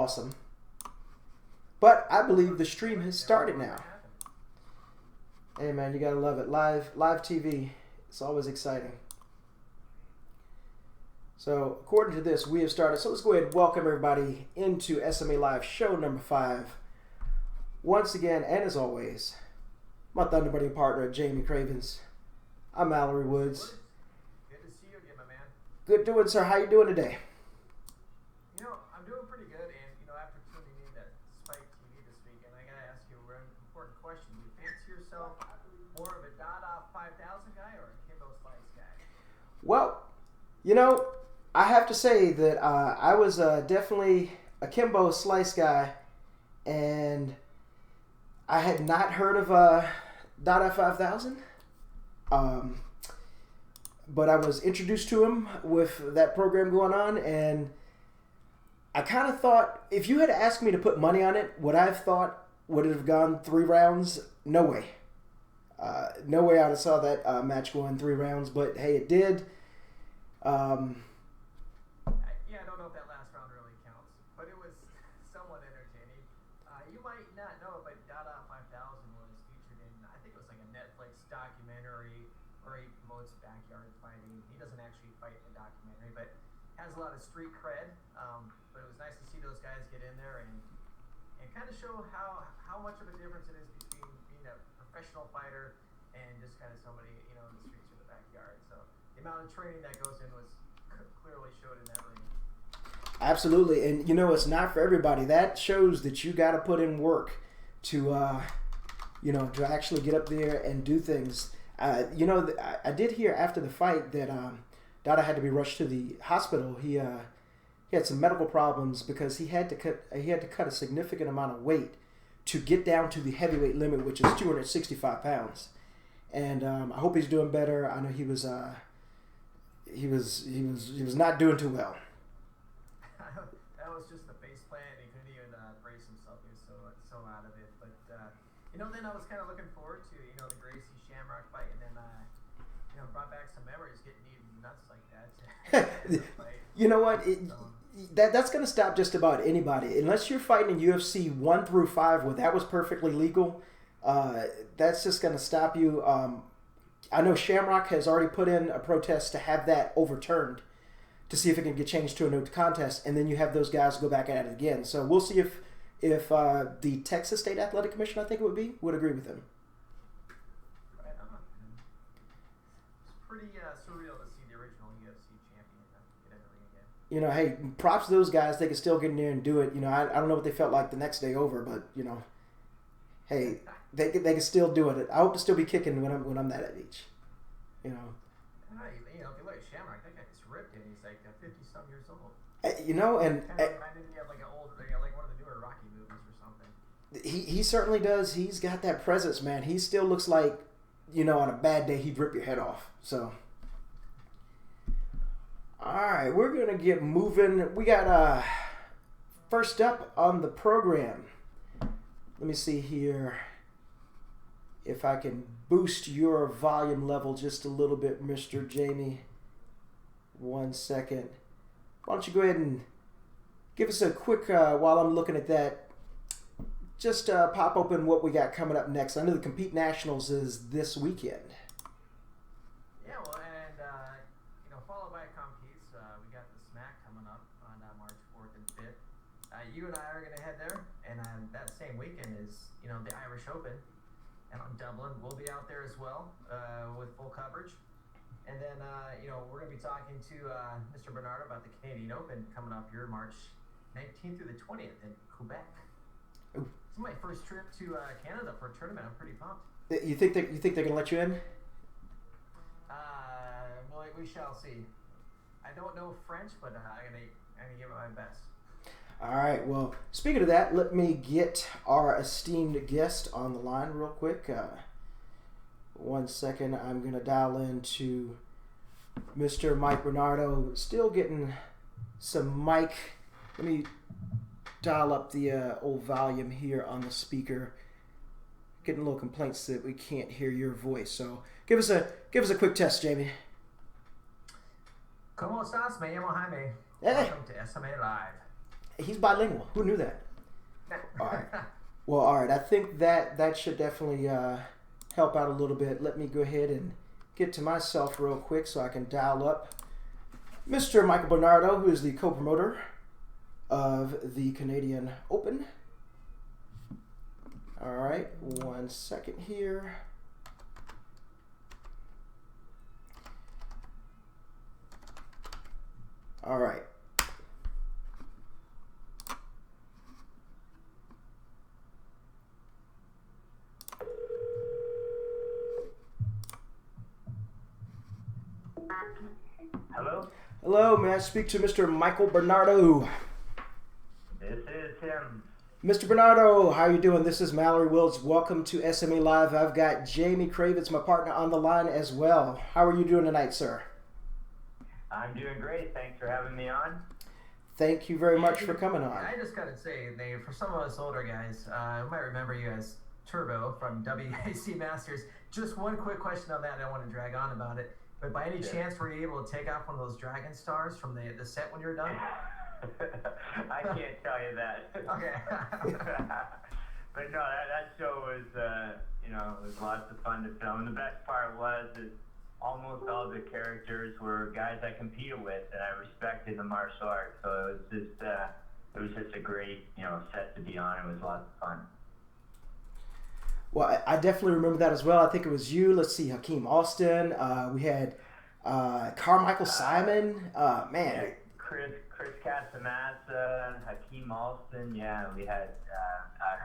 Awesome. But I believe the stream has started now. Hey man, you gotta love it. Live TV. It's always exciting. So according to this, we have started. So let's go ahead and welcome everybody into SMA Live show number 5. Once again, and as always, my Thunderbird partner, Jamie Cravens. I'm Mallory Woods. Good to see you again, my man. Good doing, sir. How you doing today? I'm doing pretty good, and after tuning in to Spike TV this weekend, I gotta ask you a very important question. Do you fancy yourself more of a Dada 5000 guy or a Kimbo Slice guy? Well, I have to say that I was definitely a Kimbo Slice guy, and I had not heard of Dada 5000. But I was introduced to him with that program going on, and I kind of thought, if you had asked me to put money on it, would I have thought would it have gone 3 rounds? No way. No way I'd have saw that match going 3 rounds, but hey, it did. Yeah, I don't know if that last round really counts, but it was somewhat entertaining. You might not know, but Dada 5000 was featured in, I think it was like a Netflix documentary where he promotes backyard fighting. He doesn't actually fight in the documentary, but has a lot of street cred. But it was nice to see those guys get in there and kind of show how much of a difference it is between being a professional fighter and just kind of somebody, in the streets or the backyard. So the amount of training that goes in was clearly showed in that ring. Absolutely, and it's not for everybody. That shows that you got to put in work to, to actually get up there and do things. I did hear after the fight that Dada had to be rushed to the hospital. He had some medical problems because he had to cut a significant amount of weight to get down to the heavyweight limit, which is 265 pounds. And I hope he's doing better. I know he was not doing too well. That was just the face plant. He couldn't even brace himself. He was so out of it. But then I was kind of looking forward to the Gracie Shamrock fight, and then brought back some memories getting eaten nuts like that. You know what? That's going to stop just about anybody. Unless you're fighting in UFC 1 through 5 where that was perfectly legal, that's just going to stop you. I know Shamrock has already put in a protest to have that overturned to see if it can get changed to a no contest, and then you have those guys go back at it again. So we'll see if the Texas State Athletic Commission, I think it would agree with him. Right on. It's pretty surreal to see the original UFC champion get in the ring again. Hey, props to those guys. They can still get in there and do it. I don't know what they felt like the next day over, but hey, they can still do it. I hope to still be kicking when I'm that age. If you look at Shamrock, that guy is ripped and he's like 50-some years old. And kind of reminded me of like an old, like one of the newer Rocky movies or something. He certainly does. He's got that presence, man. He still looks like, on a bad day he'd rip your head off. So, all right, we're gonna get moving. We got first up on the program. Let me see here if I can boost your volume level just a little bit, Mr. Jamie. 1 second. Why don't you go ahead and give us a quick, while I'm looking at that, just pop open what we got coming up next. I know the Compete Nationals is this weekend. Yeah, well, and, followed by Competes, we got the Smack coming up on March 4th and 5th. You and I are going to head there, and that same weekend is, the Irish Open. And on Dublin, we'll be out there as well with full coverage. And then, we're going to be talking to Mr. Bernardo about the Canadian Open coming up here March 19th through the 20th in Quebec. Ooh. It's my first trip to Canada for a tournament. I'm pretty pumped. You think they're going to let you in? Well, we shall see. I don't know French, but I'm gonna give it my best. All right. Well, speaking of that, let me get our esteemed guest on the line real quick. 1 second. I'm going to dial into Mr. Mike Bernardo. Still getting some mic. Let me dial up the old volume here on the speaker. Getting a little complaints that we can't hear your voice. So give us a quick test, Jamie. ¿Cómo estás? Me llamo Jaime. Hey. Welcome to SMA Live. He's bilingual. Who knew that? All right. Well, all right. I think that should definitely help out a little bit. Let me go ahead and get to myself real quick so I can dial up Mr. Michael Bernardo, who is the co-promoter of the Canadian Open. All right. 1 second here. All right. Hello? Hello, may I speak to Mr. Michael Bernardo? This is him. Mr. Bernardo, how are you doing? This is Mallory Wills. Welcome to SMA Live. I've got Jamie Kravitz, my partner, on the line as well. How are you doing tonight, sir? I'm doing great. Thanks for having me on. Thank you very much for coming on. I just gotta say, for some of us older guys, I might remember you as Turbo from WAC Masters. Just one quick question on that. I don't want to drag on about it. But by any chance, were you able to take off one of those Dragon Stars from the set when you were done? I can't tell you that. Okay. But no, that show was, it was lots of fun to film. The best part is almost all the characters were guys I competed with, and I respected the martial arts. So it was just a great, set to be on. It was lots of fun. Well, I definitely remember that as well. I think it was you. Let's see, Hakeem Alston. We had Carmichael Simon. Man. Yeah, Chris Casamassa, Hakeem Alston. Yeah, we had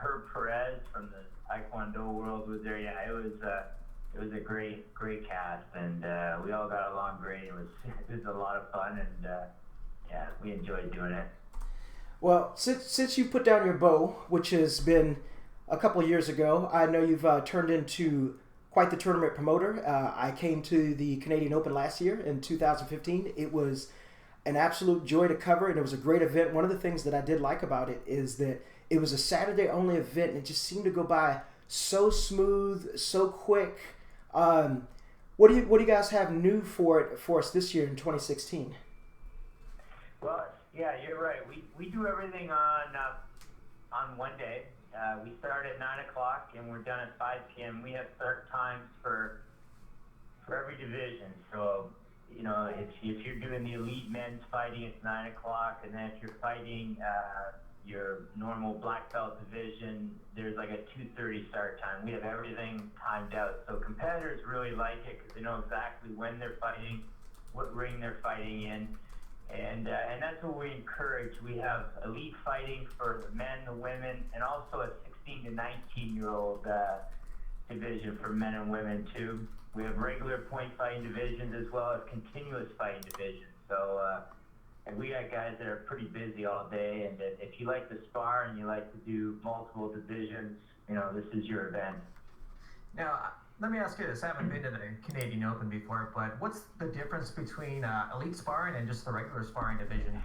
Herb Perez from the Taekwondo world was there. Yeah, it was a great cast, and we all got along great. It was a lot of fun, and yeah, we enjoyed doing it. Well, since you put down your bow, which has been a couple of years ago, I know you've turned into quite the tournament promoter. I came to the Canadian Open last year in 2015. It was an absolute joy to cover, and it was a great event. One of the things that I did like about it is that it was a Saturday-only event, and it just seemed to go by so smooth, so quick. What do you guys have new for us this year in 2016? Well, yeah, you're right. We do everything on one day. We start at 9 o'clock and we're done at 5 p.m. We have start times for every division. So, if you're doing the elite men's fighting, it's 9 o'clock, and then if you're fighting your normal black belt division, there's like a 2:30 start time. We have everything timed out. So competitors really like it because they know exactly when they're fighting, what ring they're fighting in. And that's what we encourage. We have elite fighting for the men, the women, and also a 16 to 19-year-old division for men and women too. We have regular point fighting divisions as well as continuous fighting divisions. So, and we got guys that are pretty busy all day. And if you like to spar and you like to do multiple divisions, this is your event. Now, let me ask you this. I haven't been to the Canadian Open before, but what's the difference between elite sparring and just the regular sparring division?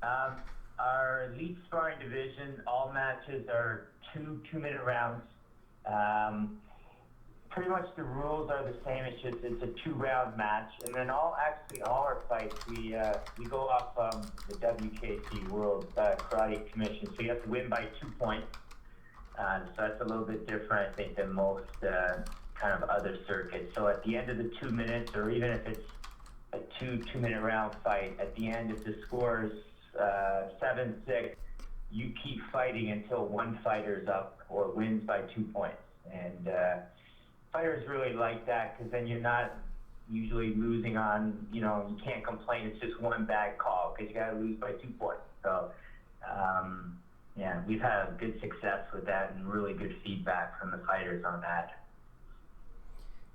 Our elite sparring division, all matches are two-minute rounds. Pretty much the rules are the same. It's a 2-round match, and then all our fights we go off the WKC World Karate Commission. So you have to win by 2 points. So that's a little bit different, I think, than most kind of other circuits. So at the end of the 2 minutes, or even if it's a two-minute round fight, at the end, if the score is 7-6, you keep fighting until one fighter's up or wins by 2 points. And fighters really like that because then you're not usually losing on, you can't complain. It's just one bad call because you got to lose by 2 points. So, yeah, we've had good success with that and really good feedback from the fighters on that.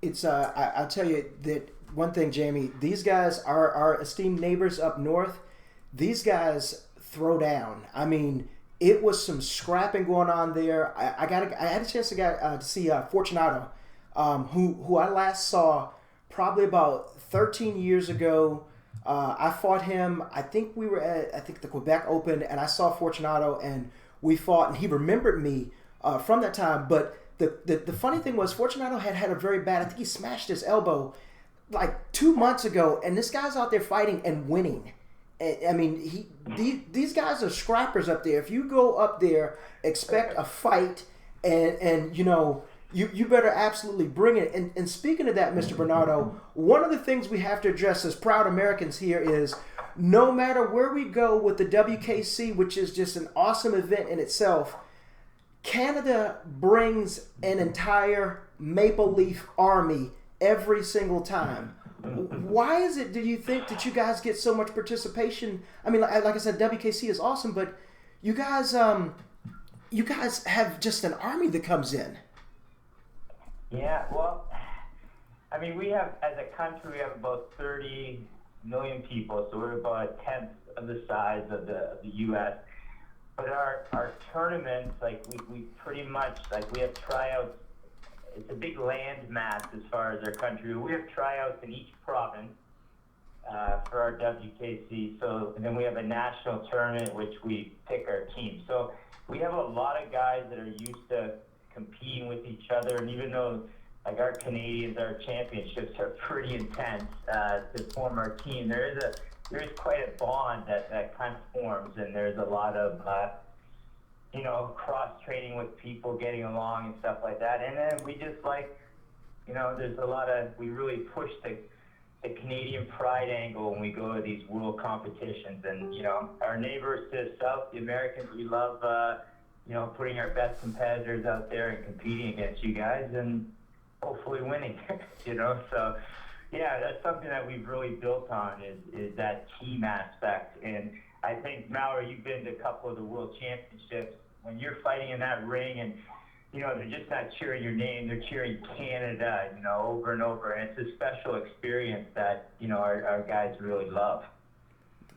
It's I'll tell you that one thing, Jamie. These guys are our esteemed neighbors up north. These guys throw down. I mean, it was some scrapping going on there. I had a chance to see Fortunato, who I last saw probably about 13 years ago. I fought him. I think we were at the Quebec Open, and I saw Fortunato, and we fought, and he remembered me from that time. But the funny thing was, Fortunato had a very bad. I think he smashed his elbow like 2 months ago, and this guy's out there fighting and winning. I mean, these guys are scrappers up there. If you go up there, expect a fight, and you better absolutely bring it. And speaking of that, Mr. Bernardo, one of the things we have to address as proud Americans here is no matter where we go with the WKC, which is just an awesome event in itself, Canada brings an entire Maple Leaf army every single time. Why is it, do you think, that you guys get so much participation? I mean, like I said, WKC is awesome, but you guys have just an army that comes in. Yeah, well, I mean, we have, as a country, we have about 30 million people, so we're about a tenth of the size of the U.S. But our tournaments, like we pretty much, like we have tryouts. It's a big land mass as far as our country. We have tryouts in each province for our WKC. So, and then we have a national tournament which we pick our team. So we have a lot of guys that are used to competing with each other. And even though like our Canadians, our championships are pretty intense to form our team, there is quite a bond that kind of forms, and there's a lot of cross-training with people, getting along and stuff like that. And then we just there's a lot of, we really push the Canadian pride angle when we go to these world competitions. And, our neighbors to the south, the Americans, we love, putting our best competitors out there and competing against you guys and hopefully winning, So, yeah, that's something that we've really built on is that team aspect. And I think, Mallory, you've been to a couple of the world championships. When you're fighting in that ring and, they're just not cheering your name, they're cheering Canada, over and over. And it's a special experience that, our guys really love.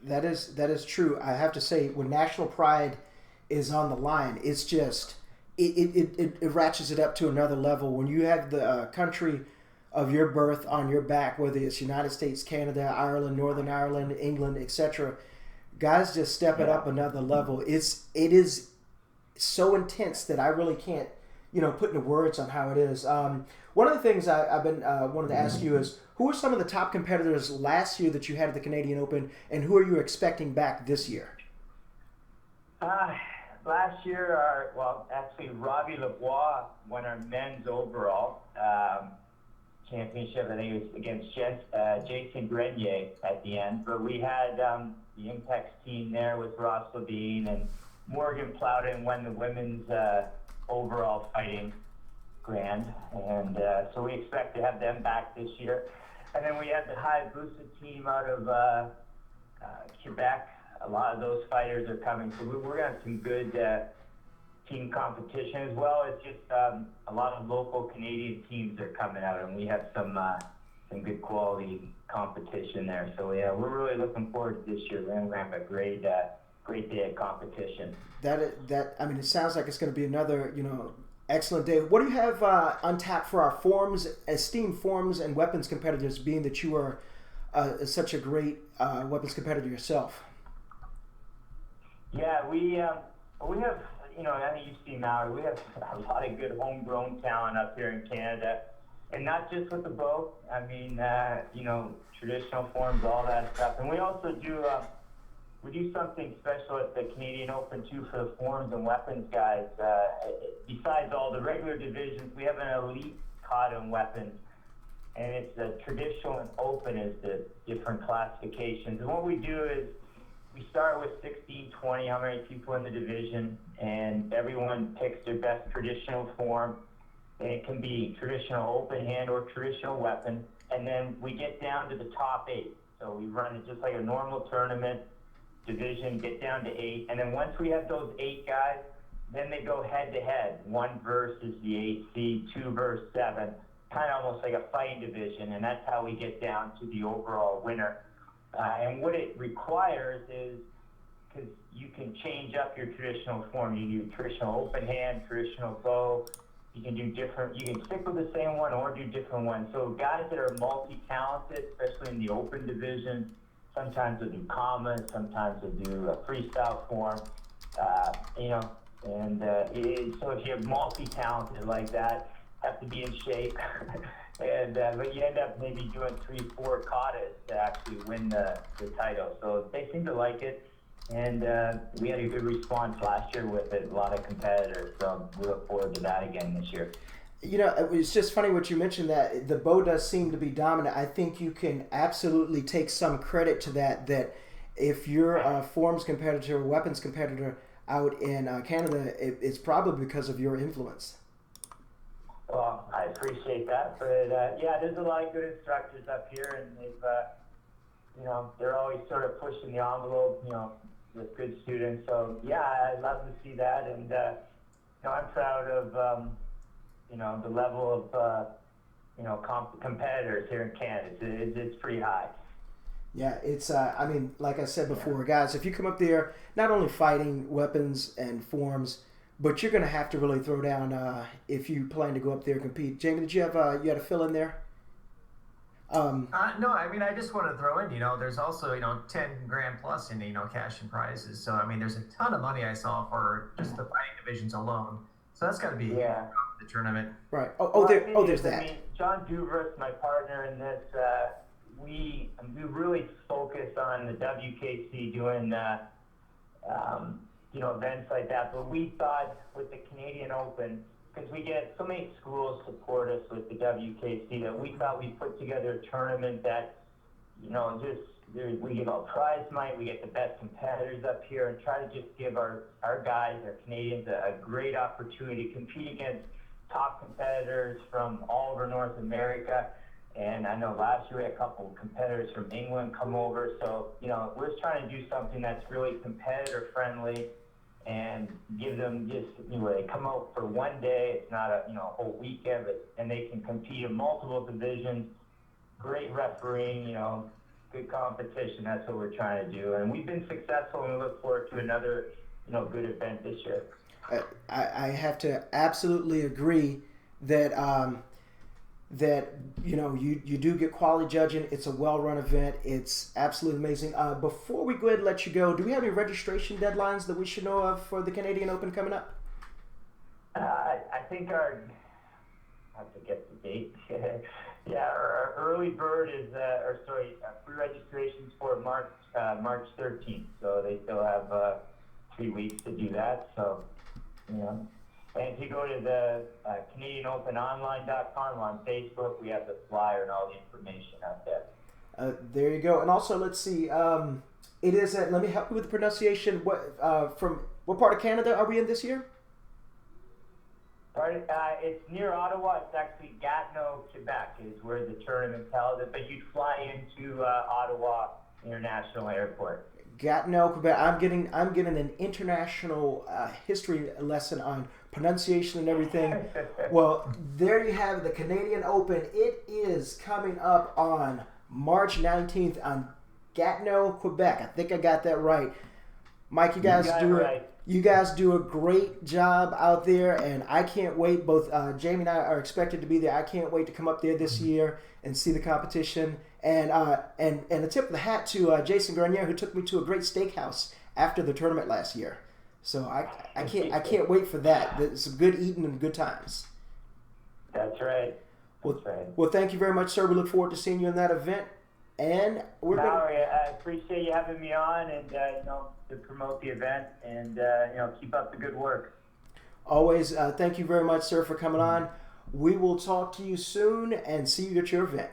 That is true. I have to say, when national pride is on the line, it's just, it ratchets it up to another level. When you have the country of your birth on your back, whether it's United States, Canada, Ireland, Northern Ireland, England, etc., guys just step it up another level. It is so intense that I really can't, put into words on how it is. One of the things I've been wanted to ask you is, who are some of the top competitors last year that you had at the Canadian Open, and who are you expecting back this year? Last year, actually, Robbie Lebois won our men's overall championship. I think it was against Jason Grenier at the end. But we had the Impex team there with Ross Levine, and Morgan Plowden won the women's overall fighting grand. And so we expect to have them back this year. And then we had the Hayabusa team out of Quebec. A lot of those fighters are coming. So we're going to have some good team competition, as well as just a lot of local Canadian teams are coming out, and we have some good quality competition there. So yeah, we're really looking forward to this year. We're going to have a great day of competition. It sounds like it's going to be another excellent day. What do you have on tap for our esteemed forms and weapons competitors, being that you are such a great weapons competitor yourself? Yeah, we have, I think you've seen now, we have a lot of good homegrown talent up here in Canada, and not just with the bow. I mean, traditional forms, all that stuff. And we also do, we do something special at the Canadian Open too for the forms and weapons guys. Besides all the regular divisions, we have an elite kata and weapons, and it's the traditional and open is the different classifications. And what we do is, we start with 16, 20, how many people in the division, and everyone picks their best traditional form. And it can be traditional open hand or traditional weapon. And then we get down to the top 8. So we run it just like a normal tournament division, get down to 8. And then once we have those 8 guys, then they go head to head. 1 versus the 8 seed, 2 versus 7. Kind of almost like a fighting division. And that's how we get down to the overall winner. And what it requires is, because you can change up your traditional form. You do traditional open hand, traditional bow. You can do different. You can stick with the same one or do different ones. So guys that are multi-talented, especially in the open division, sometimes they'll do commas, sometimes they'll do a freestyle form. So if you're multi-talented like that, have to be in shape. And but you end up maybe doing 3-4 katas to actually win the title. So they seem to like it, and we had a good response last year with it. A lot of competitors, so we look forward to that again this year. You know, it's just funny what you mentioned, that the bow does seem to be dominant. I think you can absolutely take some credit to that. That if you're a forms competitor, weapons competitor out in Canada, it's probably because of your influence. Well, I appreciate that, but yeah, there's a lot of good instructors up here, and they've, you know, they're always sort of pushing the envelope, you know, with good students. So yeah, I love to see that, and you know, I'm proud of, you know, the level of, you know, competitors here in Canada. It's pretty high. Yeah, it's, I mean, like I said before, guys, if you come up there, not only fighting weapons and forms, but you're going to have to really throw down if you plan to go up there and compete. Jamie, did you have you had a fill in there? No, I mean, I just want to throw in, you know, there's also, you know, 10 grand plus in, you know, cash and prizes. So, I mean, there's a ton of money I saw for just the fighting divisions alone. So that's got to be the tournament. Right. There's that. I mean, John Duvras, my partner in this, we really focus on the WKC doing, you know, events like that. But we thought with the Canadian Open, because we get so many schools support us with the WKC, that we thought we'd put together a tournament that, you know, we give out prize money, we get the best competitors up here, and try to just give our guys, our Canadians, a great opportunity to compete against top competitors from all over North America. And I know last year we had a couple of competitors from England come over. So, you know, we're trying to do something that's really competitor friendly and give them just, you know, they come out for one day. It's not a, you know, a whole weekend, and they can compete in multiple divisions. Great refereeing, you know, good competition. That's what we're trying to do. And we've been successful, and we look forward to another, you know, good event this year. I have to absolutely agree that that, you know, you do get quality judging. It's a well-run event. It's absolutely amazing. Before we go ahead and let you go, do we have any registration deadlines that we should know of for the Canadian Open coming up? I think I have to get the date. Yeah, our early bird is, free registrations for March 13th. So they still have 3 weeks to do that. So, you know. And if you go to the CanadianOpenOnline.com on Facebook, we have the flyer and all the information out there. There you go. And also, let's see. It is at, let me help you with the pronunciation. From what part of Canada are we in this year? It's near Ottawa. It's actually Gatineau, Quebec, is where the tournament's held. But you'd fly into Ottawa International Airport. Gatineau, Quebec. I'm getting an international history lesson on pronunciation and everything. Well, there you have the Canadian Open. It is coming up on March 19th on Gatineau, Quebec. I think I got that right. Mike, you guys do a great job out there, and I can't wait. Both Jamie and I are expected to be there. I can't wait to come up there this year and see the competition. And a tip of the hat to Jason Garnier, who took me to a great steakhouse after the tournament last year. So I can't wait for that. There's some good eating and good times. That's right. Well, thank you very much, sir. We look forward to seeing you in that event. And Mallory, I appreciate you having me on, and you know, to promote the event, and you know, keep up the good work. Always. Thank you very much, sir, for coming on. We will talk to you soon and see you at your event.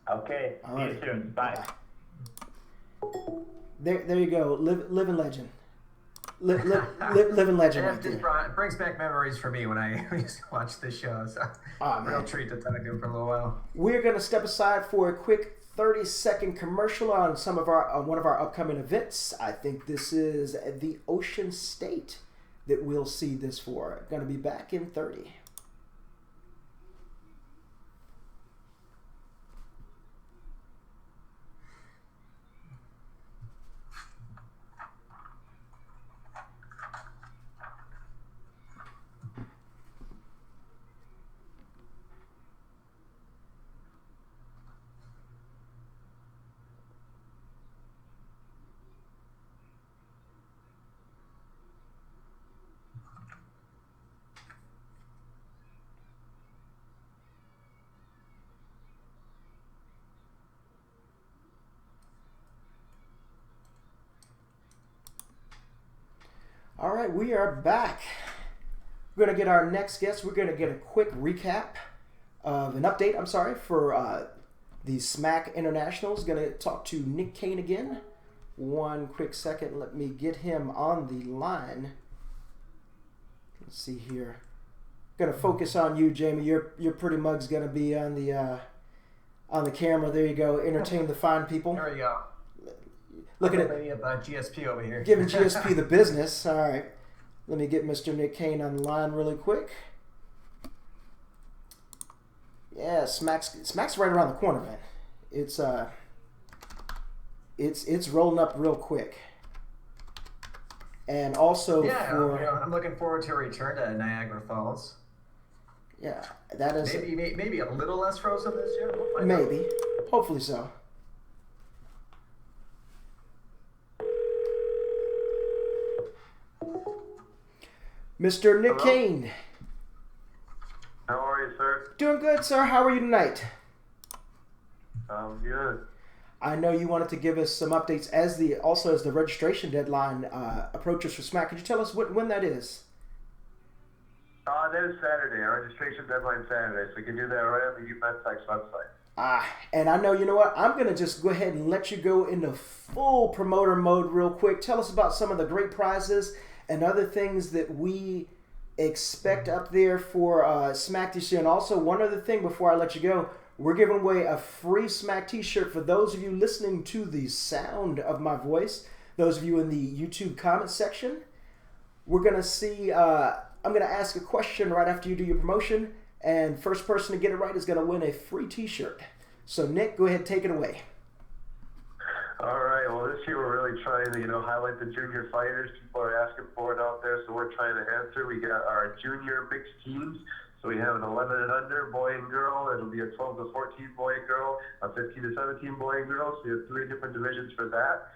Okay. See you soon. Bye. There you go. Living legend. Living legend right there. It brings back memories for me when I used to watch this show. So real treat to talk to him for a little while. We're going to step aside for a quick 30-second commercial on one of our upcoming events. I think this is the Ocean State that we'll see this for. Going to be back in 30. All right, we are back. We're going to get our next guest. We're going to get a quick recap of an update, for the SMAC Internationals. Going to talk to Nick Kane again. One quick second. Let me get him on the line. Let's see here. Going to focus on you, Jamie. Your pretty mug's going to be on the camera. There you go. Entertain the fine people. There we go. Look at it. Lady about GSP over here. Giving GSP the business. All right. Let me get Mr. Nick Kane on the line really quick. Yeah, SMAC's right around the corner, man. It's rolling up real quick. And also I'm looking forward to a return to Niagara Falls. Yeah, that is maybe a little less frozen this year. Maybe. Hopefully so. Mr. Nick Kane. How are you, sir? Doing good, sir. How are you tonight? I'm good. I know you wanted to give us some updates as the registration deadline approaches for SMAC. Could you tell us when that is? That is Saturday. Our registration deadline is Saturday, so you can do that right on the UVentX website. And I know, you know what? I'm going to just go ahead and let you go into full promoter mode real quick. Tell us about some of the great prizes and other things that we expect up there for SMAC this year. And also, one other thing before I let you go, we're giving away a free SMAC t-shirt for those of you listening to the sound of my voice, those of you in the YouTube comment section. We're going to see, I'm going to ask a question right after you do your promotion, and first person to get it right is going to win a free t-shirt. So, Nick, go ahead and take it away. All right. Well, this year we're really trying to, highlight the junior fighters. People are asking for it out there, so we're trying to answer. We got our junior mixed teams. So we have an 11 and under boy and girl. It'll be a 12 to 14 boy and girl, a 15 to 17 boy and girl. So we have 3 different divisions for that.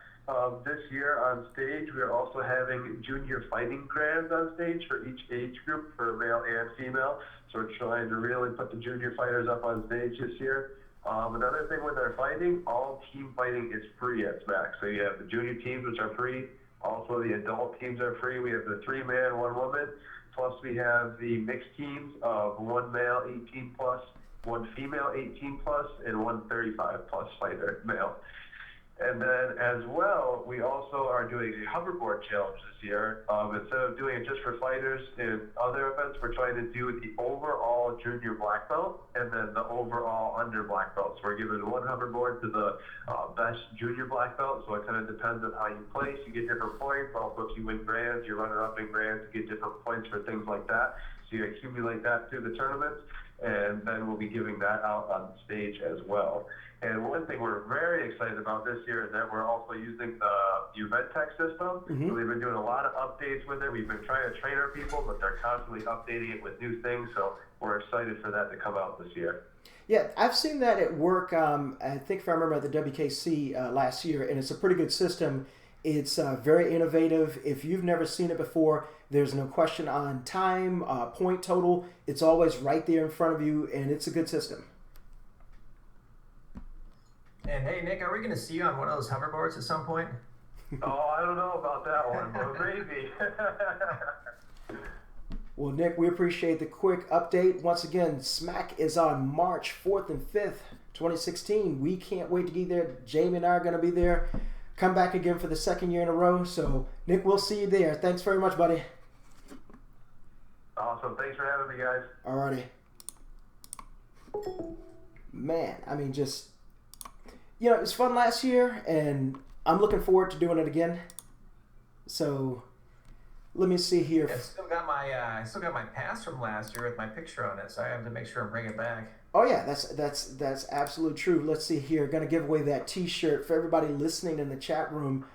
This year on stage, we are also having junior fighting crayons on stage for each age group, for male and female. So we're trying to really put the junior fighters up on stage this year. Another thing with our fighting, all team fighting is free at SMAC. So you have the junior teams, which are free. Also, the adult teams are free. We have the 3-man, 1 woman. Plus, we have the mixed teams of 1 male 18 plus, 1 female 18 plus, and 1 35 plus fighter male. And then as well, we also are doing a hoverboard challenge this year. Instead of doing it just for fighters in other events, we're trying to do the overall junior black belt and then the overall under black belt. So we're giving 1 hoverboard to the best junior black belt. So it kind of depends on how you place. You get different points. Also, if you win grands, you're runner-up in grands, you get different points for things like that. So you accumulate that through the tournaments. And then we'll be giving that out on stage as well. And one thing we're very excited about this year is that we're also using the UVentX system. Mm-hmm. So we've been doing a lot of updates with it. We've been trying to train our people, but they're constantly updating it with new things. So we're excited for that to come out this year. Yeah, I've seen that at work. I think if I remember at the WKC last year, and it's a pretty good system. It's very innovative. If you've never seen it before, there's no question on time, point total. It's always right there in front of you, and it's a good system. And hey, Nick, are we going to see you on one of those hoverboards at some point? Oh, I don't know about that one, but maybe. Well, Nick, we appreciate the quick update. Once again, SMAC is on March 4th and 5th, 2016. We can't wait to get there. Jamie and I are going to be there. Come back again for the 2nd year in a row. So, Nick, we'll see you there. Thanks very much, buddy. Awesome. Thanks for having me, guys. Alrighty. Man, I mean, just, it was fun last year, and I'm looking forward to doing it again. So, let me see here. Yeah, I still got my pass from last year with my picture on it, so I have to make sure and bring it back. Oh yeah, that's absolutely true. Let's see here. Going to give away that T-shirt for everybody listening in the chat room.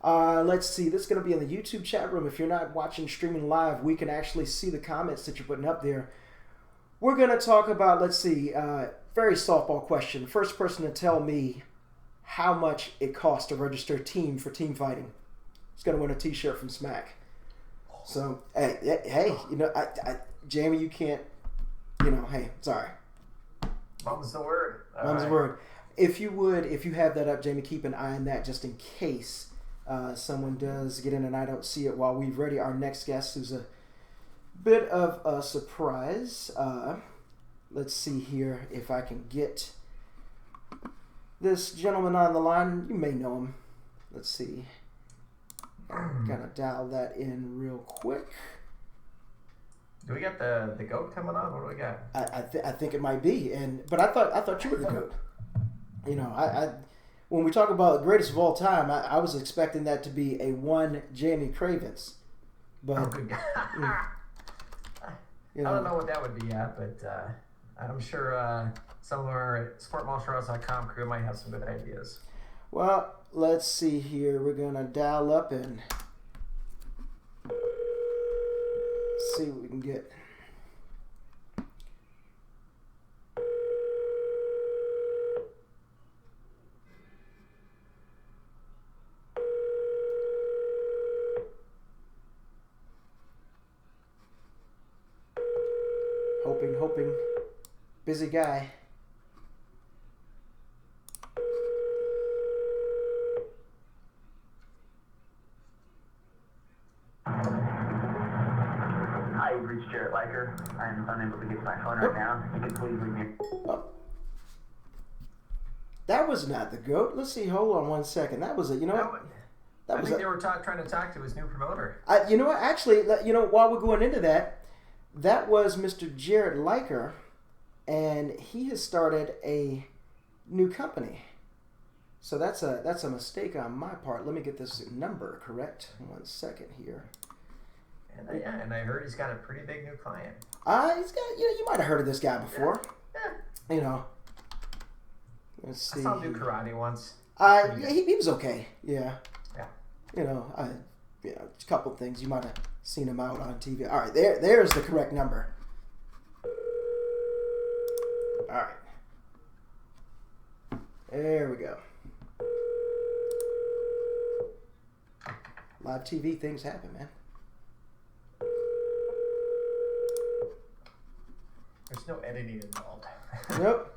Let's see. This is going to be in the YouTube chat room. If you're not watching streaming live, we can actually see the comments that you're putting up there. We're going to talk about, let's see, very softball question. First person to tell me how much it costs to register a team for team fighting is going to win a T-shirt from SMAC. So, hey, Jamie, you can't, hey, sorry. Mum's the word. Mum's the word. If you have that up, Jamie, keep an eye on that just in case someone does get in and I don't see it while we've ready our next guest, who's a bit of a surprise. Let's see here if I can get this gentleman on the line. You may know him. Let's see. Gotta dial that in real quick. Do we got the goat coming on? What do we got? I think it might be, but I thought you were the goat. You know, I when we talk about the greatest of all time, I was expecting that to be a one Jamie Cravens, but Oh, good God. you know, I don't know what that would be yet, but I'm sure some of our sportmartialarts.com crew might have some good ideas. well, let's see here. We're gonna dial up and see what we can get. Hoping. Busy guy. Hi, you've reached Jarrett Liker. I'm unable to get to my phone right now. You can please leave me. Oh. That was not the goat. Let's see. Hold on one second. That was a. You know what? I think they were trying to talk to his new promoter. You know what? Actually, while we're going into that, that was Mr. Jarrett Liker, and he has started a new company. So that's a mistake on my part. Let me get this number correct. 1 second here. And I heard he's got a pretty big new client. He's got. You might have heard of this guy before. Yeah. You know. Let's see. I saw him do karate once. Yeah, he was okay. Yeah. Yeah. You know, a couple things. You might have seen him out on TV. All right, there's the correct number. All right. There we go. Live TV, things happen, man. There's no editing involved. Nope.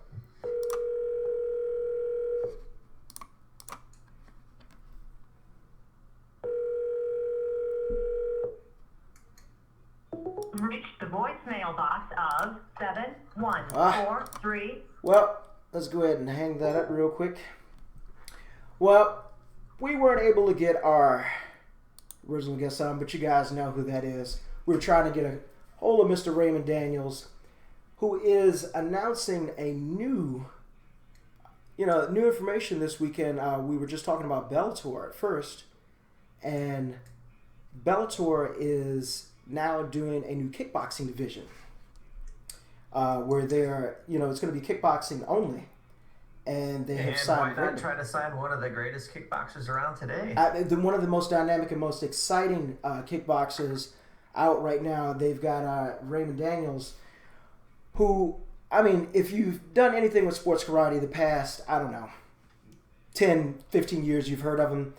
Reached the voicemail box of 7143. Well, let's go ahead and hang that up real quick. Well, we weren't able to get our original guest on, but you guys know who that is. We're trying to get a hold of Mr. Raymond Daniels, who is announcing a new information this weekend. We were just talking about Bellator at first, and Bellator is now doing a new kickboxing division where they're, it's going to be kickboxing only. And they have signed. Why not try to sign one of the greatest kickboxers around today? One of the most dynamic and most exciting kickboxers out right now. They've got Raymond Daniels, who, I mean, if you've done anything with sports karate the past, I don't know, 10, 15 years, you've heard of him.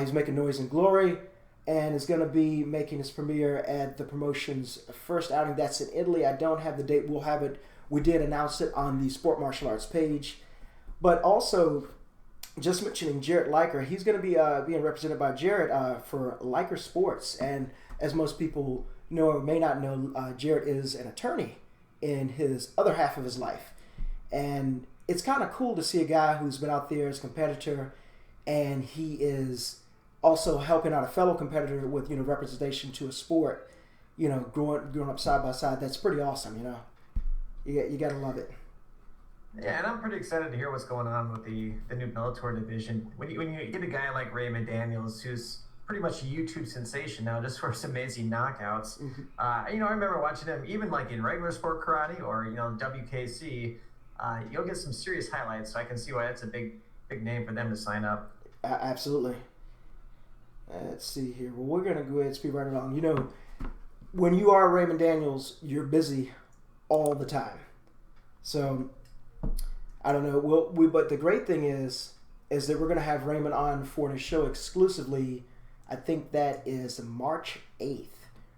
He's making noise and glory, and is going to be making his premiere at the promotion's first outing. That's in Italy. I don't have the date. We'll have it. We did announce it on the Sport Martial Arts page. But also, just mentioning Jarrett Liker, he's going to be being represented by Jarrett for Liker Sports. And as most people know or may not know, Jarrett is an attorney in his other half of his life. And it's kind of cool to see a guy who's been out there as a competitor, and he is also helping out a fellow competitor with, representation to a sport, growing up side by side. That's pretty awesome, You got to love it. Yeah, and I'm pretty excited to hear what's going on with the new Bellator division. When you get a guy like Raymond Daniels, who's pretty much a YouTube sensation now just for his amazing knockouts. Mm-hmm. I remember watching him even like in regular sport karate or, WKC. You'll get some serious highlights, so I can see why that's a big name for them to sign up. Absolutely. Let's see here. Well, we're going to go ahead and speed right along. When you are Raymond Daniels, you're busy all the time. So, I don't know. But the great thing is that we're going to have Raymond on for the show exclusively. I think that is March 8th.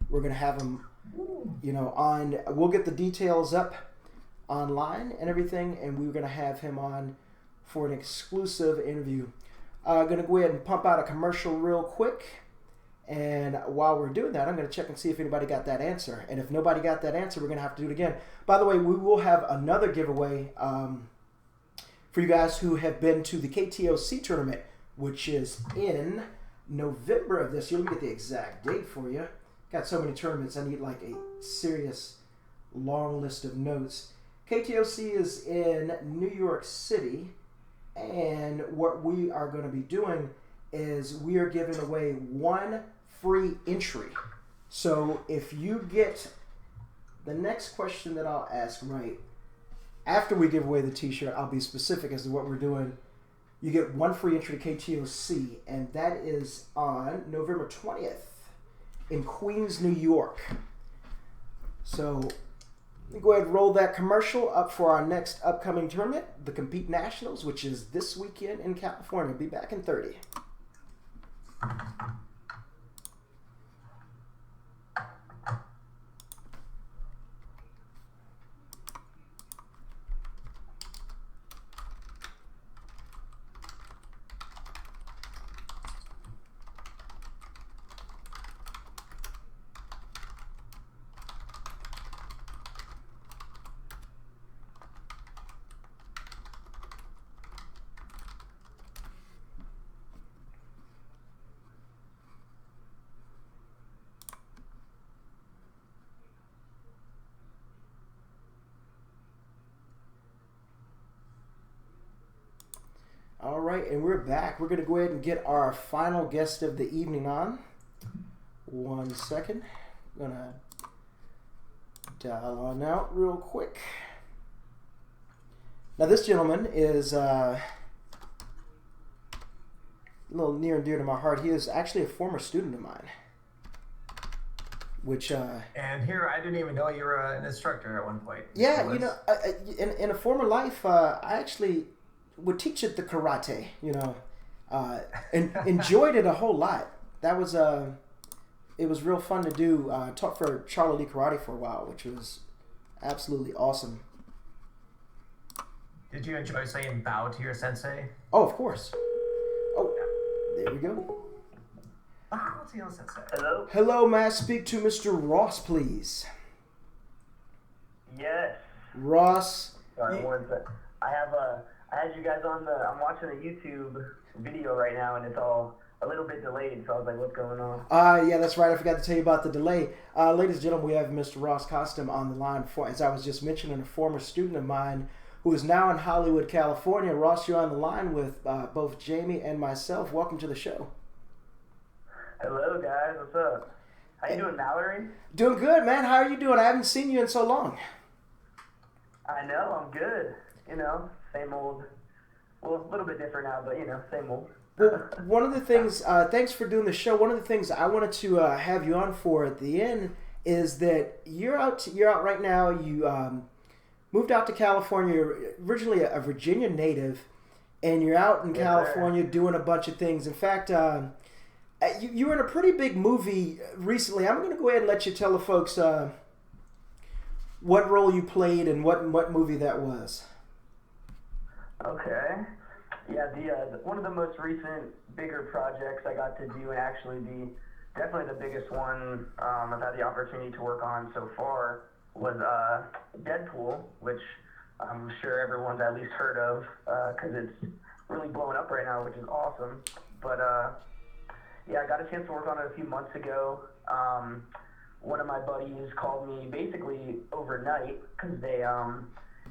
We're going to have him, on. We'll get the details up online and everything, and we're going to have him on for an exclusive interview. Going to go ahead and pump out a commercial real quick. And while we're doing that, I'm going to check and see if anybody got that answer. And if nobody got that answer, we're going to have to do it again. By the way, we will have another giveaway for you guys who have been to the KTOC tournament, which is in November of this year. Let me get the exact date for you. Got so many tournaments, I need like a serious long list of notes. KTOC is in New York City, and what we are going to be doing is we are giving away one free entry. So if you get the next question that I'll ask right after we give away the t-shirt, I'll be specific as to what we're doing. You get one free entry to KTOC, and that is on November 20th in Queens, New York. So let me go ahead and roll that commercial up for our next upcoming tournament, the Compete Nationals, which is this weekend in California. Be back in 30. All right, and we're back. We're going to go ahead and get our final guest of the evening on. 1 second. I'm going to dial on out real quick. Now, this gentleman is a little near and dear to my heart. He is actually a former student of mine. Which and here, I didn't even know you were an instructor at one point. Yeah, you know, in a former life, I actually would teach at the karate, you know, and enjoyed it a whole lot. That was it was real fun to do. Taught for Charlie Lee Karate for a while, which was absolutely awesome. Did you enjoy saying bow to your sensei? Oh, of course. Oh, there we go. Bow to your sensei. Hello? Hello, may I speak to Mr. Ross, please? Yes. Ross. Sorry, one sec. I had you guys on I'm watching a YouTube video right now, and it's all a little bit delayed, so I was like, what's going on? Yeah, that's right. I forgot to tell you about the delay. Ladies and gentlemen, we have Mr. Ross Costan on the line, as I was just mentioning, a former student of mine who is now in Hollywood, California. Ross, you're on the line with both Jamie and myself. Welcome to the show. Hello, guys. What's up? How you doing, Mallory? Doing good, man. How are you doing? I haven't seen you in so long. I know. I'm good. You know, same old. Well, a little bit different now, but, you know, same old. Well, one of the things, thanks for doing the show. One of the things I wanted to have you on for at the end is that you're out right now. You moved out to California. You're originally a Virginia native, and you're out in California doing a bunch of things. In fact, you were in a pretty big movie recently. I'm going to go ahead and let you tell the folks what role you played and what movie that was. Okay. Yeah, the one of the most recent bigger projects I got to do, and actually definitely the biggest one I've had the opportunity to work on so far, was Deadpool, which I'm sure everyone's at least heard of, because it's really blowing up right now, which is awesome. But yeah, I got a chance to work on it a few months ago. One of my buddies called me basically overnight because they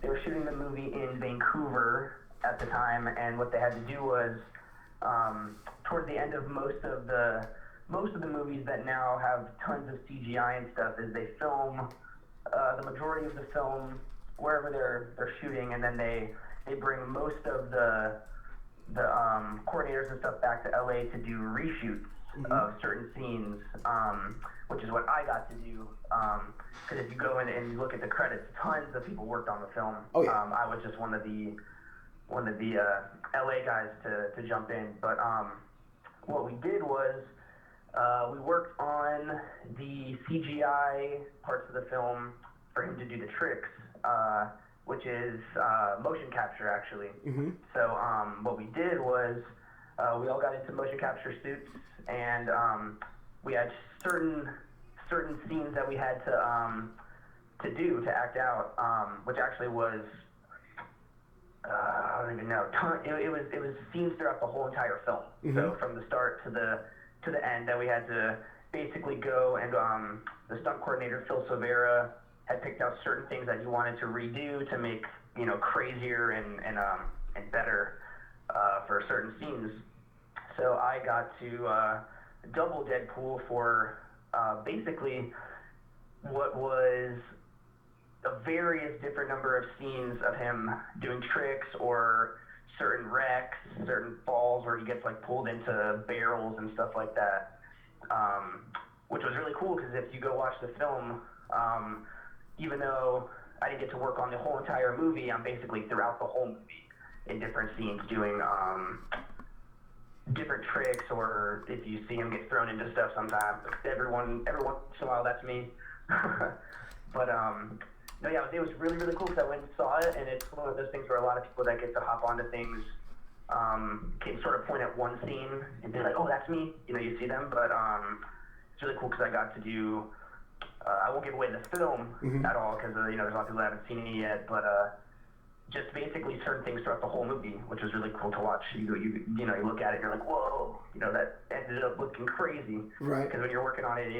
were shooting the movie in Vancouver at the time, and what they had to do was toward the end of most of the movies that now have tons of CGI and stuff, is they film the majority of the film wherever they're shooting, and then they bring most of the coordinators and stuff back to LA to do reshoots of certain scenes, which is what I got to do. Because if you go in and you look at the credits, tons of people worked on the film. Oh, yeah. I was just one of the LA guys to jump in. But what we did was we worked on the CGI parts of the film for him to do the tricks, which is motion capture, actually. Mm-hmm. So what we did was we all got into motion capture suits, and we had certain scenes that we had to act out, which actually was I don't even know. It was scenes throughout the whole entire film. Mm-hmm. So from the start to the end, that we had to basically go, and the stunt coordinator Phil Silvera had picked out certain things that he wanted to redo to make crazier and better for certain scenes. So I got to double Deadpool for basically what was a various different number of scenes of him doing tricks or certain wrecks, certain falls where he gets like pulled into barrels and stuff like that, which was really cool because if you go watch the film, even though I didn't get to work on the whole entire movie, I'm basically throughout the whole movie in different scenes doing different tricks, or if you see him get thrown into stuff sometimes, every once in a while that's me. But no, yeah, it was really, really cool because I went and saw it, and it's one of those things where a lot of people that get to hop onto things can sort of point at one scene and be like, oh, that's me. You see them, but it's really cool because I got to do, I won't give away the film Mm-hmm. at all because, there's a lot of people that haven't seen it yet, but just basically certain things throughout the whole movie, which was really cool to watch. You look at it, you're like, whoa, that ended up looking crazy. Right. Because when you're working on it,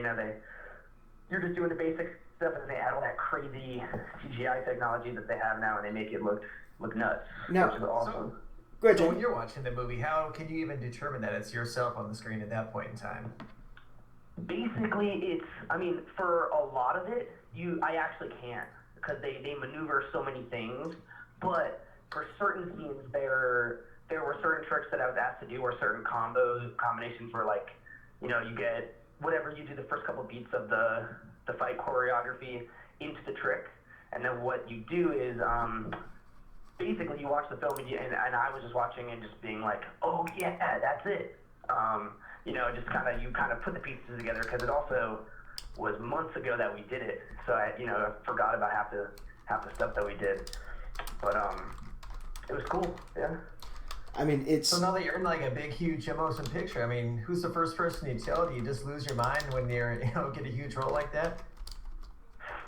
you're just doing the basic stuff, and they add all that crazy CGI technology that they have now, and they make it look nuts, Now, which is awesome. Go ahead, So Jay. when you're watching the movie, how can you even determine that it's yourself on the screen at that point in time? Basically, for a lot of it, I actually can't, because they maneuver so many things, but for certain scenes, there were certain tricks that I was asked to do, or certain combinations where, like, you get whatever you do the first couple beats of the fight choreography into the trick, and then what you do is basically you watch the film and I was just watching and just being like, oh yeah, that's it. Just you kind of put the pieces together, because it also was months ago that we did it, so I forgot about half the stuff that we did, but it was cool. Yeah. It's So now that you're in like a big, huge motion picture, who's the first person you tell? Do you just lose your mind when you're, get a huge role like that?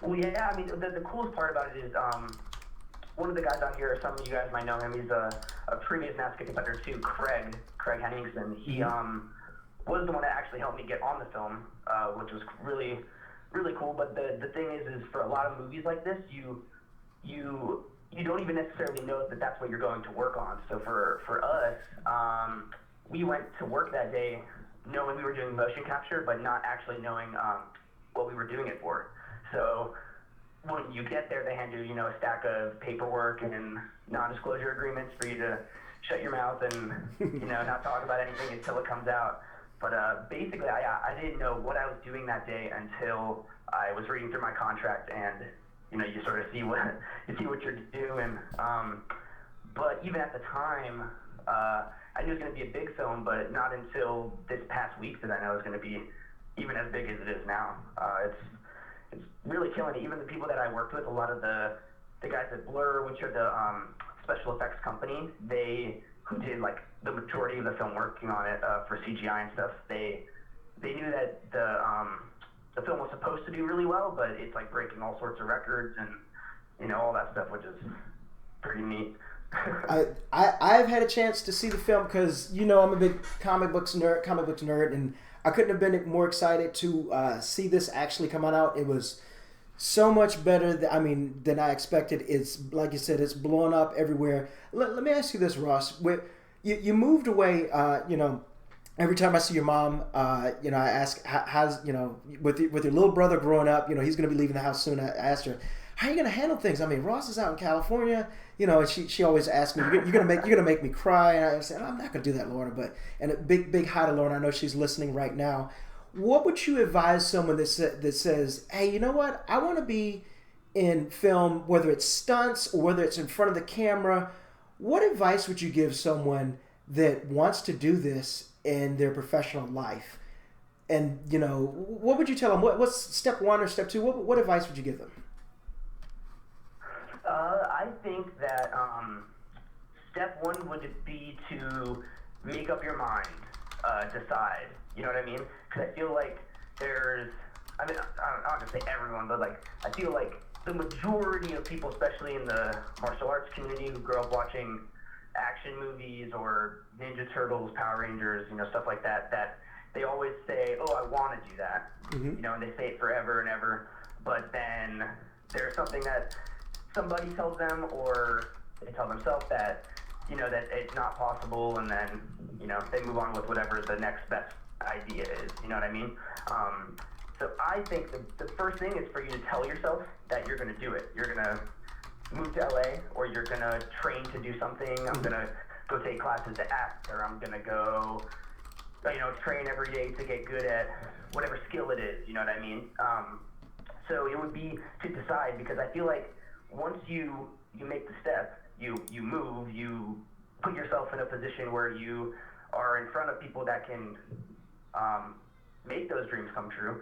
Well, yeah, the coolest part about it is one of the guys on here, some of you guys might know him, he's a previous NASCAR competitor too, Craig Henningsen. He was the one that actually helped me get on the film, which was really, really cool. But the thing is for a lot of movies like this, you don't even necessarily know that that's what you're going to work on. So for us, we went to work that day knowing we were doing motion capture, but not actually knowing what we were doing it for. So when you get there, they hand you, a stack of paperwork and non-disclosure agreements for you to shut your mouth and, not talk about anything until it comes out. But basically, I didn't know what I was doing that day until I was reading through my contract, and you sort of see what you're doing. But even at the time, I knew it was going to be a big film, but not until this past week did I know it was going to be even as big as it is now. It's really killing it. Even the people that I worked with, a lot of the guys at Blur, which are the special effects company, who did like the majority of the film working on it for CGI and stuff, they knew that the film was supposed to do really well, but it's like breaking all sorts of records and all that stuff, which is pretty neat. I've had a chance to see the film because I'm a big comic books nerd, and I couldn't have been more excited to see this actually come out. It was so much better than I expected. It's like you said, it's blowing up everywhere. Let me ask you this, Ross. You moved away. Every time I see your mom, I ask how's with your little brother growing up. He's going to be leaving the house soon. I asked her, how are you going to handle things? Ross is out in California. And she always asks me, you're gonna make me cry. And I said, I'm not gonna do that, Lorna. And a big hi to Lorna. I know she's listening right now. What would you advise someone that says, hey, you know what? I want to be in film, whether it's stunts or whether it's in front of the camera. What advice would you give someone that wants to do this in their professional life? And what would you tell them? What's step one or step two? What advice would you give them? I think that step one would be to make up your mind, decide. You know what I mean? Because I feel like there's, I mean, I'm not gonna say everyone, but like I feel like the majority of people, especially in the martial arts community, who grow up watching action movies or Ninja Turtles, Power Rangers, stuff like that, that they always say, "Oh, I want to do that," and they say it forever and ever. But then there's something that somebody tells them, or they tell themselves that that it's not possible, and then they move on with whatever the next best idea is. You know what I mean? So I think the first thing is for you to tell yourself that you're going to do it. You're going to move to LA, or you're going to train to do something. I'm going to go take classes to act, or I'm going to go, train every day to get good at whatever skill it is. You know what I mean? So it would be to decide, because I feel like once you make the step, you move, you put yourself in a position where you are in front of people that can make those dreams come true.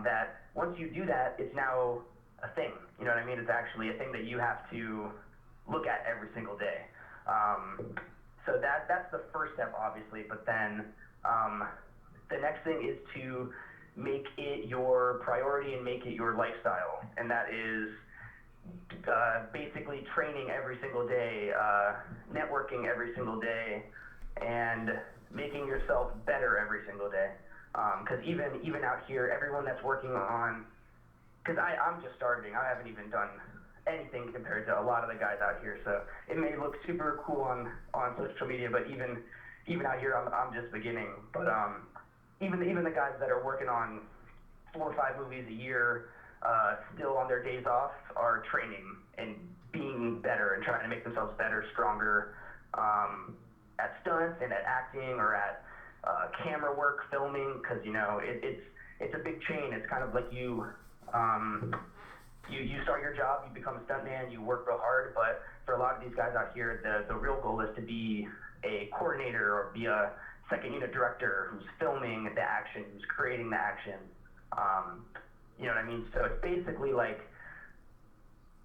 That once you do that, it's now a thing. You know what I mean? It's actually a thing that you have to look at every single day. So that's the first step, obviously. But then the next thing is to make it your priority and make it your lifestyle, and that is basically training every single day, networking every single day, and making yourself better every single day. Because even out here, everyone that's working on, because I'm just starting, I haven't even done anything compared to a lot of the guys out here. So it may look super cool on social media, but even out here, I'm just beginning. But even the guys that are working on 4 or 5 movies a year, still on their days off, are training and being better and trying to make themselves better, stronger, at stunts and at acting, or at camera work, filming, because it's a big chain. It's kind of like you start your job, you become a stuntman, you work real hard, but for a lot of these guys out here, the real goal is to be a coordinator or be a second unit director who's filming the action, who's creating the action. You know what I mean? So it's basically like,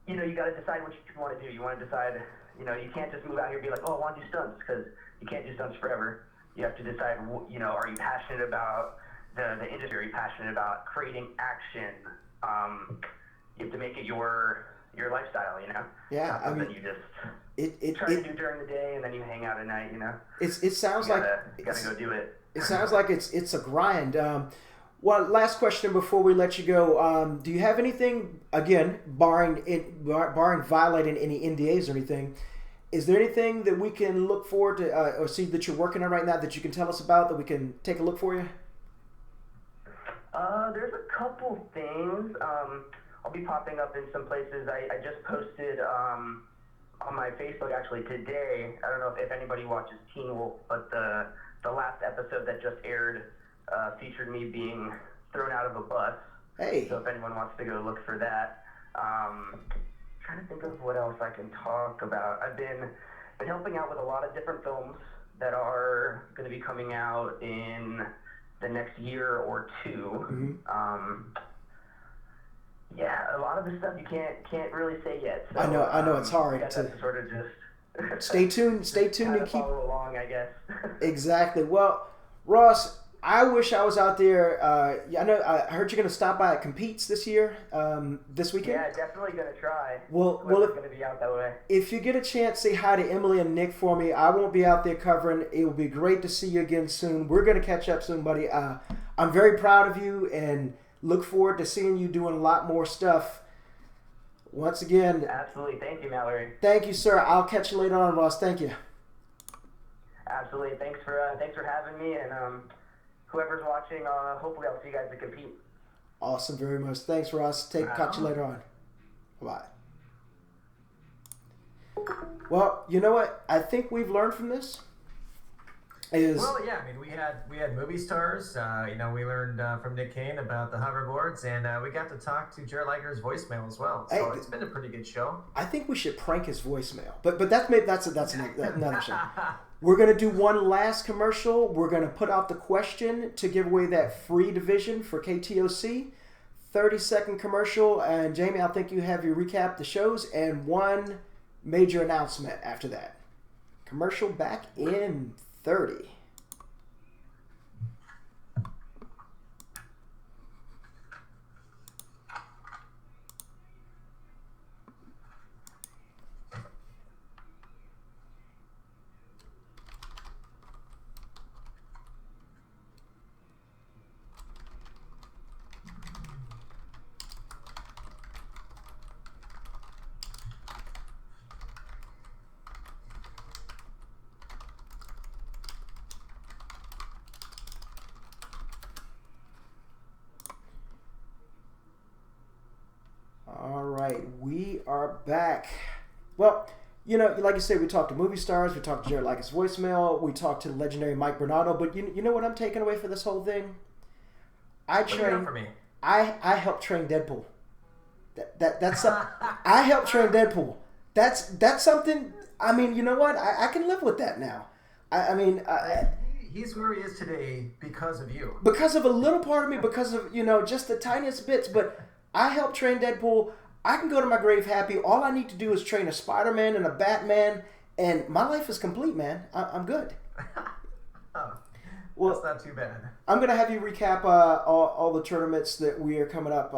you got to decide what you want to do. You want to decide, you can't just move out here and be like, "Oh, I want to do stunts," because you can't do stunts forever. You have to decide, are you passionate about the industry? Are you passionate about creating action? You have to make it your lifestyle, Yeah, not something you just try to do during the day and then you hang out at night, It sounds you like gotta go do it. It sounds like it's a grind. One last question before we let you go. Do you have anything, again, barring violating any NDAs or anything? Is there anything that we can look forward to or see that you're working on right now that you can tell us about, that we can take a look for you? There's a couple things. I'll be popping up in some places. I just posted on my Facebook actually today. I don't know if anybody watches Teen Wolf, but the last episode that just aired featured me being thrown out of a bus. Hey. So if anyone wants to go look for that. Trying to think of what else I can talk about. I've been helping out with a lot of different films that are going to be coming out in the next year or two. Yeah, a lot of the stuff you can't really say yet. So, I know it's hard to sort of just stay tuned and keep follow along, I guess. Exactly. Well, Ross, I wish I was out there. I heard you're going to stop by at Competes this year, this weekend. Yeah, definitely going to try. Well, it's going to be out that way. If you get a chance, say hi to Emily and Nick for me. I won't be out there covering. It will be great to see you again soon. We're going to catch up soon, buddy. I'm very proud of you and look forward to seeing you doing a lot more stuff. Once again, absolutely. Thank you, Mallory. Thank you, sir. I'll catch you later on, Ross. Thank you. Absolutely. Thanks for having me, and whoever's watching, hopefully I'll see you guys at Compete. Awesome, very much. Thanks, Ross. Catch you later on. Bye. Well, you know what? I think we've learned from this. Well, yeah. I mean, we had movie stars. We learned from Nick Kane about the hoverboards, and we got to talk to Jared Liger's voicemail as well. So it's been a pretty good show. I think we should prank his voicemail, but that's another show. We're gonna do one last commercial. We're gonna put out the question to give away that free division for KTOC. 30-second commercial, and Jamie, I think you have your recap the shows and one major announcement after that. Commercial back in 30. All right, we are back. Well, you know, like you said, we talked to movie stars, we talked to Jared Likens' voicemail, we talked to the legendary Mike Bernardo, but you know what I'm taking away for this whole thing? I helped train Deadpool. That's I helped train Deadpool. That's something. I mean, you know what? I can live with that now. I mean, he's where he is today because of you. Because of a little part of me, because of, you know, just the tiniest bits. But I helped train Deadpool. I can go to my grave happy. All I need to do is train a Spider-Man and a Batman, and my life is complete, man. I'm good. Oh, well, that's not too bad. I'm going to have you recap all the tournaments that we are coming up.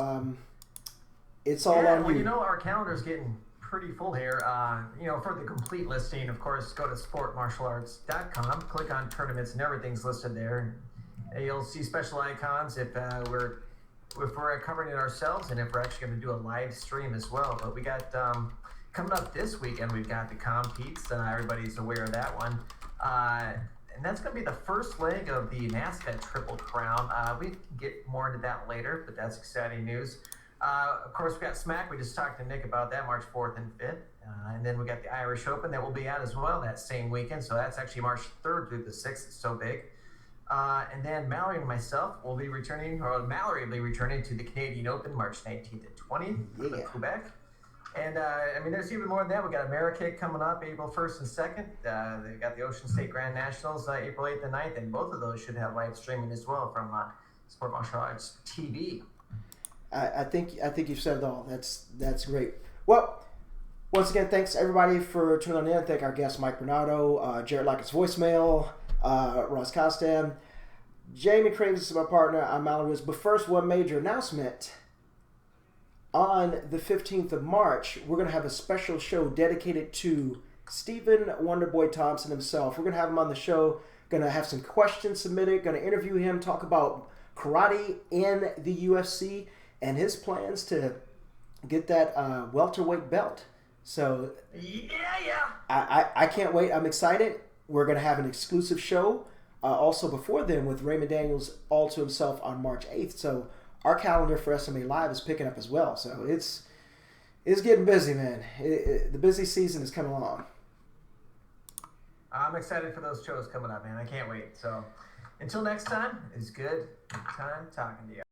It's all on you. Well, you know, our calendar's getting pretty full here. You know, for the complete listing, of course, go to sportmartialarts.com, click on tournaments, and everything's listed there. And you'll see special icons if we're covering it ourselves, and if we're actually going to do a live stream as well. But we got coming up this weekend, we've got the Competes. Everybody's aware of that one. And that's going to be the first leg of the NASCAR Triple Crown. We can get more into that later, but that's exciting news. Of course, we got Smack. We just talked to Nick about that, March 4th and 5th. And then we got the Irish Open that will be out as well that same weekend. So that's actually March 3rd through the 6th. It's so big. And then Mallory and myself will be returning, or Mallory will be returning to the Canadian Open March 19th and 20th in Quebec. And, I mean, there's even more than that. We got America coming up April 1st and 2nd. They got the Ocean State Grand Nationals April 8th and 9th. And both of those should have live streaming as well from Sport Martial Arts TV. I think you've said it all. That's great. Well, once again, thanks everybody for tuning in. Thank our guest Mike Bernardo, Jared Likens' voicemail, Ross Costan, Jamie Craves is my partner. I'm Mallory. But first, one major announcement. On the 15th of March, we're going to have a special show dedicated to Stephen Wonderboy Thompson himself. We're going to have him on the show. Going to have some questions submitted. Going to interview him, talk about karate and the UFC, and his plans to get that welterweight belt. So I can't wait. I'm excited. We're going to have an exclusive show also before then with Raymond Daniels all to himself on March 8th. So our calendar for SMA Live is picking up as well. So it's getting busy, man. The busy season is coming along. I'm excited for those shows coming up, man. I can't wait. So until next time, it's good time talking to you.